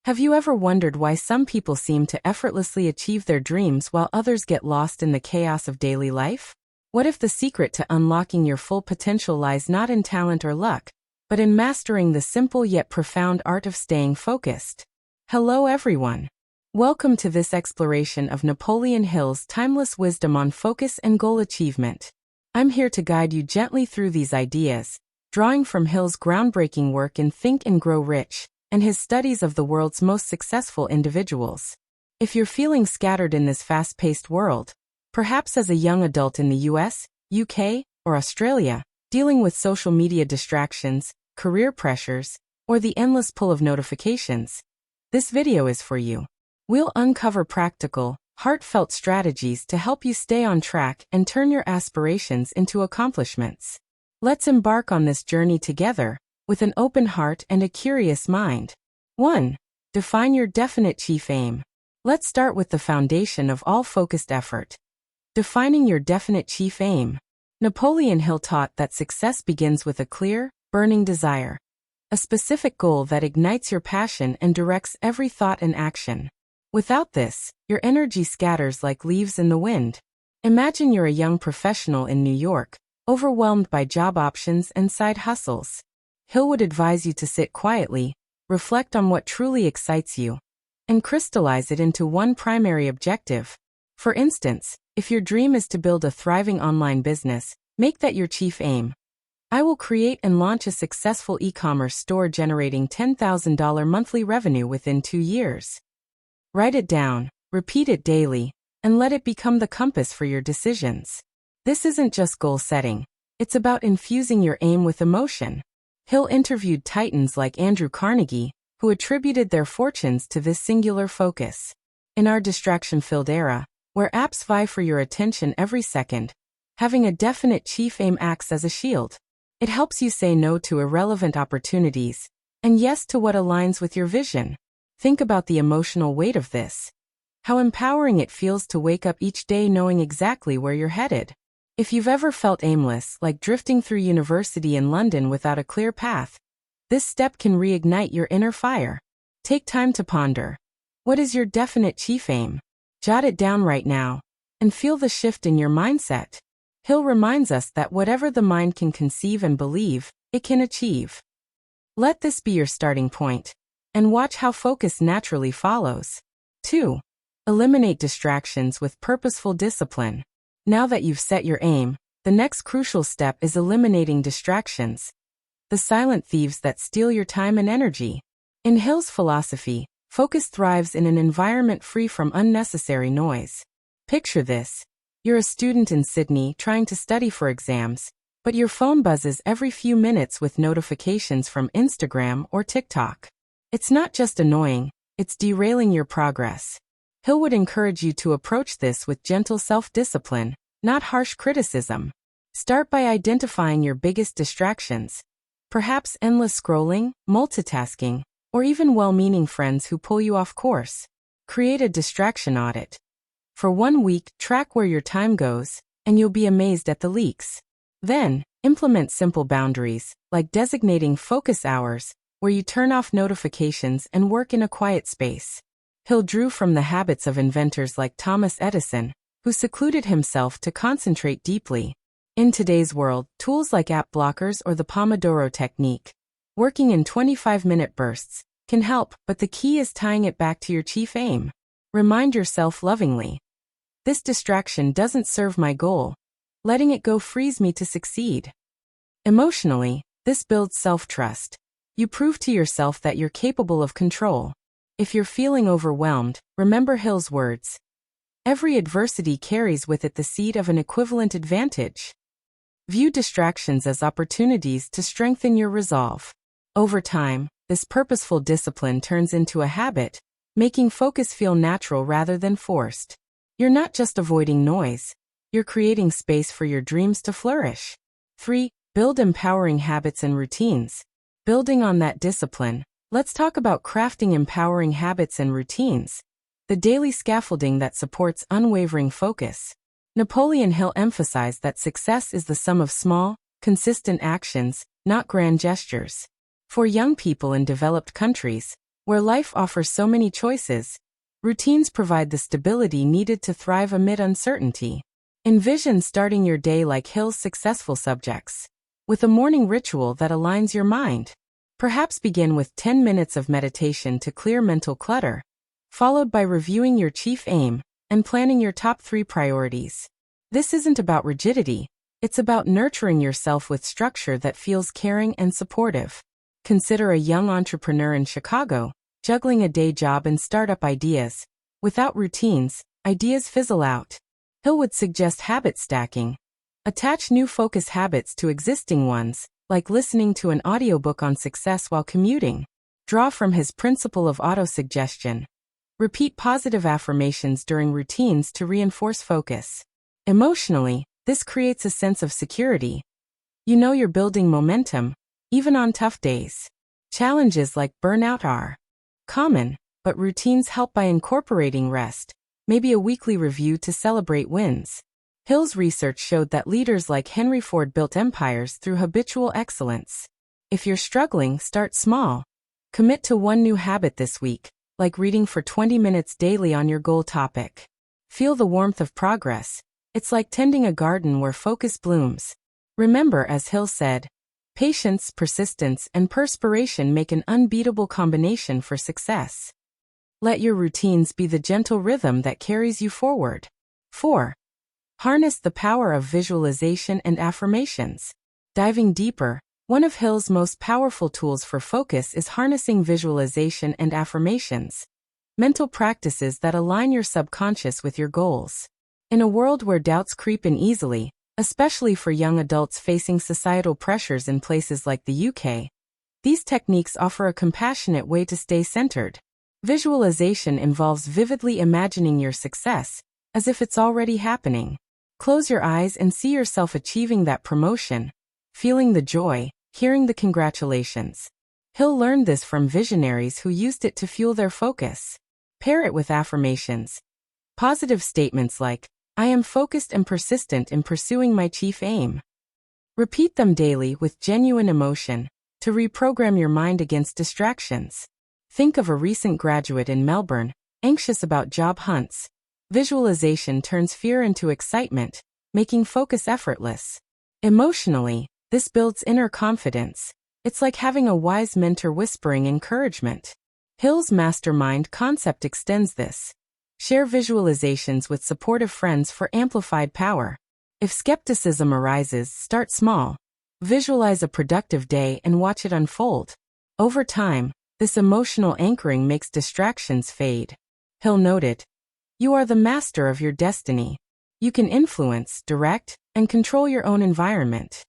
Have you ever wondered why some people seem to effortlessly achieve their dreams while others get lost in the chaos of daily life? What if the secret to unlocking your full potential lies not in talent or luck, but in mastering the simple yet profound art of staying focused? Hello everyone. Welcome to this exploration of Napoleon Hill's timeless wisdom on focus and goal achievement. I'm here to guide you gently through these ideas, drawing from Hill's groundbreaking work in Think and Grow Rich, and his studies of the world's most successful individuals. If you're feeling scattered in this fast-paced world, perhaps as a young adult in the US, UK, or Australia, dealing with social media distractions, career pressures, or the endless pull of notifications, this video is for you. We'll uncover practical, heartfelt strategies to help you stay on track and turn your aspirations into accomplishments. Let's embark on this journey together, with an open heart and a curious mind. 1. Define your definite chief aim. Let's start with the foundation of all focused effort. Defining your definite chief aim. Napoleon Hill taught that success begins with a clear, burning desire. A specific goal that ignites your passion and directs every thought and action. Without this, your energy scatters like leaves in the wind. Imagine you're a young professional in New York, overwhelmed by job options and side hustles. Hill would advise you to sit quietly, reflect on what truly excites you, and crystallize it into one primary objective. For instance, if your dream is to build a thriving online business, make that your chief aim. I will create and launch a successful e-commerce store generating $10,000 monthly revenue within 2 years. Write it down, repeat it daily, and let it become the compass for your decisions. This isn't just goal setting, it's about infusing your aim with emotion. Hill interviewed titans like Andrew Carnegie, who attributed their fortunes to this singular focus. In our distraction-filled era, where apps vie for your attention every second, having a definite chief aim acts as a shield. It helps you say no to irrelevant opportunities, and yes to what aligns with your vision. Think about the emotional weight of this. How empowering it feels to wake up each day knowing exactly where you're headed. If you've ever felt aimless, like drifting through university in London without a clear path, this step can reignite your inner fire. Take time to ponder. What is your definite chief aim? Jot it down right now, and feel the shift in your mindset. Hill reminds us that whatever the mind can conceive and believe, it can achieve. Let this be your starting point, and watch how focus naturally follows. 2. Eliminate distractions with purposeful discipline. Now that you've set your aim, the next crucial step is eliminating distractions, the silent thieves that steal your time and energy. In Hill's philosophy, focus thrives in an environment free from unnecessary noise. Picture this. You're a student in Sydney trying to study for exams, but your phone buzzes every few minutes with notifications from Instagram or TikTok. It's not just annoying, it's derailing your progress. Hill would encourage you to approach this with gentle self-discipline, not harsh criticism. Start by identifying your biggest distractions. Perhaps endless scrolling, multitasking, or even well-meaning friends who pull you off course. Create a distraction audit. For 1 week, track where your time goes, and you'll be amazed at the leaks. Then, implement simple boundaries, like designating focus hours, where you turn off notifications and work in a quiet space. Hill drew from the habits of inventors like Thomas Edison, who secluded himself to concentrate deeply. In today's world, tools like app blockers or the Pomodoro technique, working in 25-minute bursts, can help, but the key is tying it back to your chief aim. Remind yourself lovingly. This distraction doesn't serve my goal. Letting it go frees me to succeed. Emotionally, this builds self-trust. You prove to yourself that you're capable of control. If you're feeling overwhelmed, remember Hill's words. Every adversity carries with it the seed of an equivalent advantage. View distractions as opportunities to strengthen your resolve. Over time, this purposeful discipline turns into a habit, making focus feel natural rather than forced. You're not just avoiding noise, you're creating space for your dreams to flourish. 3. Build empowering habits and routines. Building on that discipline, let's talk about crafting empowering habits and routines, the daily scaffolding that supports unwavering focus. Napoleon Hill emphasized that success is the sum of small, consistent actions, not grand gestures. For young people in developed countries, Where life offers so many choices, routines provide the stability needed to thrive amid uncertainty. Envision starting your day like Hill's successful subjects, with a morning ritual that aligns your mind. Perhaps begin with 10 minutes of meditation to clear mental clutter, followed by reviewing your chief aim and planning your top 3 priorities. This isn't about rigidity, it's about nurturing yourself with structure that feels caring and supportive. Consider a young entrepreneur in Chicago, juggling a day job and startup ideas. Without routines, ideas fizzle out. Hill would suggest habit stacking. Attach new focus habits to existing ones, like listening to an audiobook on success while commuting. Draw from his principle of autosuggestion. Repeat positive affirmations during routines to reinforce focus. Emotionally, this creates a sense of security. You know you're building momentum, even on tough days. Challenges like burnout are common, but routines help by incorporating rest, maybe a weekly review to celebrate wins. Hill's research showed that leaders like Henry Ford built empires through habitual excellence. If you're struggling, start small. Commit to one new habit this week, like reading for 20 minutes daily on your goal topic. Feel the warmth of progress. It's like tending a garden where focus blooms. Remember, as Hill said, patience, persistence, and perspiration make an unbeatable combination for success. Let your routines be the gentle rhythm that carries you forward. 4. Harness the power of visualization and affirmations. Diving deeper, one of Hill's most powerful tools for focus is harnessing visualization and affirmations, mental practices that align your subconscious with your goals. In a world where doubts creep in easily, especially for young adults facing societal pressures in places like the UK, these techniques offer a compassionate way to stay centered. Visualization involves vividly imagining your success, as if it's already happening. Close your eyes and see yourself achieving that promotion, feeling the joy, hearing the congratulations. Hill learned this from visionaries who used it to fuel their focus. Pair it with affirmations. Positive statements like, "I am focused and persistent in pursuing my chief aim." Repeat them daily with genuine emotion to reprogram your mind against distractions. Think of a recent graduate in Melbourne, anxious about job hunts. Visualization turns fear into excitement, making focus effortless. Emotionally, this builds inner confidence. It's like having a wise mentor whispering encouragement. Hill's mastermind concept extends this. Share visualizations with supportive friends for amplified power. If skepticism arises, start small. Visualize a productive day and watch it unfold. Over time, this emotional anchoring makes distractions fade. Hill noted, "You are the master of your destiny. You can influence, direct, and control your own environment."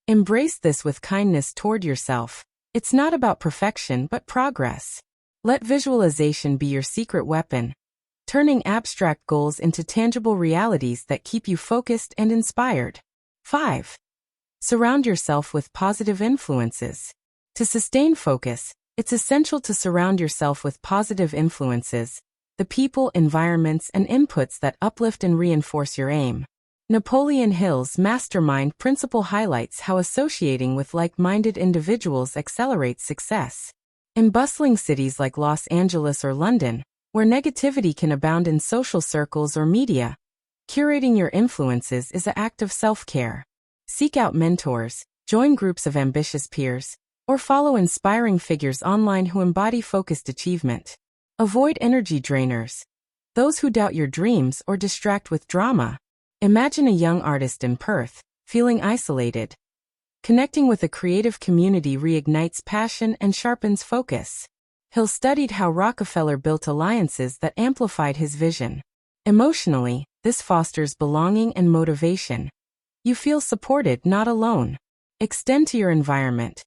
Embrace this with kindness toward yourself. It's not about perfection but progress. Let visualization be your secret weapon, turning abstract goals into tangible realities that keep you focused and inspired. 5. Surround yourself with positive influences. To sustain focus, it's essential to surround yourself with positive influences, the people, environments, and inputs that uplift and reinforce your aim. Napoleon Hill's mastermind principle highlights how associating with like-minded individuals accelerates success. In bustling cities like Los Angeles or London, where negativity can abound in social circles or media, curating your influences is an act of self-care. Seek out mentors, join groups of ambitious peers, or follow inspiring figures online who embody focused achievement. Avoid energy drainers, those who doubt your dreams or distract with drama. Imagine a young artist in Perth, feeling isolated. Connecting with a creative community reignites passion and sharpens focus. Hill studied how Rockefeller built alliances that amplified his vision. Emotionally, this fosters belonging and motivation. You feel supported, not alone. Extend to your environment.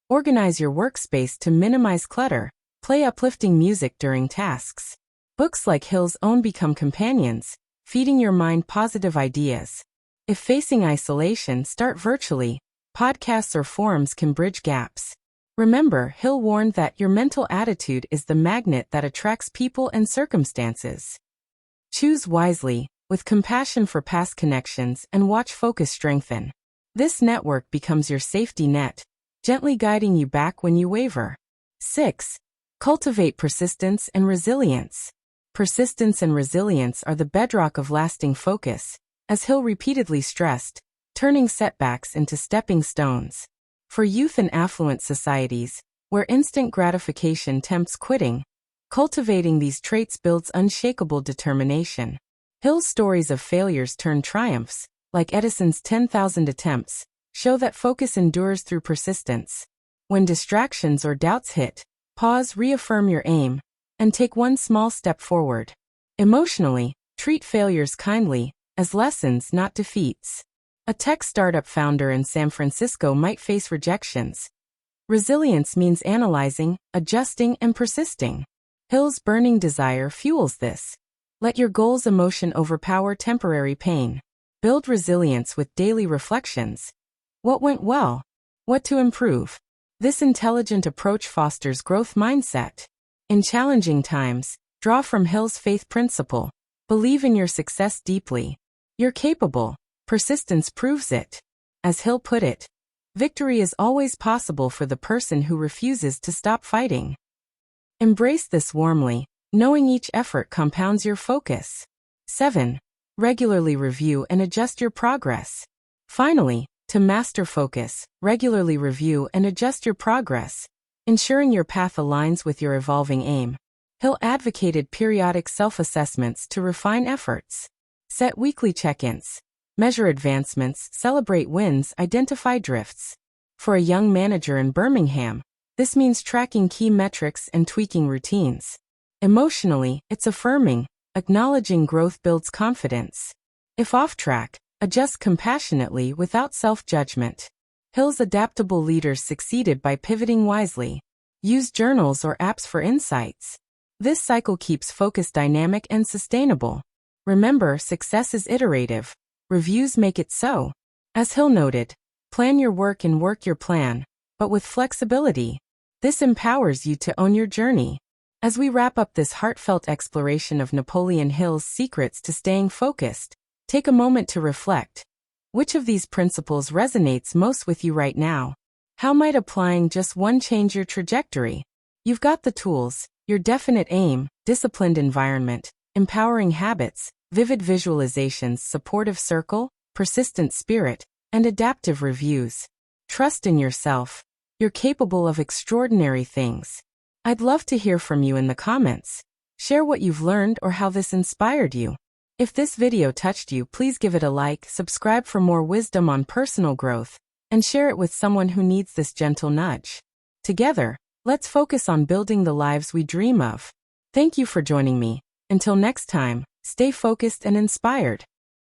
Organize your workspace to minimize clutter. Play uplifting music during tasks. Books like Hill's own become companions, feeding your mind positive ideas. If facing isolation, start virtually. Podcasts or forums can bridge gaps. Remember, Hill warned that your mental attitude is the magnet that attracts people and circumstances. Choose wisely, with compassion for past connections, and watch focus strengthen. This network becomes your safety net, gently guiding you back when you waver. 6. Cultivate persistence and resilience. Persistence and resilience are the bedrock of lasting focus, as Hill repeatedly stressed, turning setbacks into stepping stones. For youth in affluent societies, where instant gratification tempts quitting, cultivating these traits builds unshakable determination. Hill's stories of failures turn triumphs, like Edison's 10,000 attempts, show that focus endures through persistence. When distractions or doubts hit, pause, reaffirm your aim, and take one small step forward. Emotionally, treat failures kindly, as lessons, not defeats. A tech startup founder in San Francisco might face rejections. Resilience means analyzing, adjusting, and persisting. Hill's burning desire fuels this. Let your goals' emotion overpower temporary pain. Build resilience with daily reflections. What went well? What to improve? This intelligent approach fosters growth mindset. In challenging times, draw from Hill's faith principle. Believe in your success deeply. You're capable. Persistence proves it. As Hill put it, victory is always possible for the person who refuses to stop fighting. Embrace this warmly, knowing each effort compounds your focus. 7. Regularly review and adjust your progress. Finally, to master focus, regularly review and adjust your progress, ensuring your path aligns with your evolving aim. Hill advocated periodic self-assessments to refine efforts. Set weekly check-ins. Measure advancements, celebrate wins, identify drifts. For a young manager in Birmingham, this means tracking key metrics and tweaking routines. Emotionally, it's affirming. Acknowledging growth builds confidence. If off track, adjust compassionately without self-judgment. Hill's adaptable leaders succeeded by pivoting wisely. Use journals or apps for insights. This cycle keeps focus dynamic and sustainable. Remember, success is iterative. Reviews make it so. As Hill noted, plan your work and work your plan, but with flexibility. This empowers you to own your journey. As we wrap up this heartfelt exploration of Napoleon Hill's secrets to staying focused, take a moment to reflect. Which of these principles resonates most with you right now? How might applying just one change your trajectory? You've got the tools: your definite aim, disciplined environment, empowering habits, vivid visualizations, supportive circle, persistent spirit, and adaptive reviews. Trust in yourself. You're capable of extraordinary things. I'd love to hear from you in the comments. Share what you've learned or how this inspired you. If this video touched you, please give it a like, subscribe for more wisdom on personal growth, and share it with someone who needs this gentle nudge. Together, let's focus on building the lives we dream of. Thank you for joining me. Until next time, stay focused and inspired.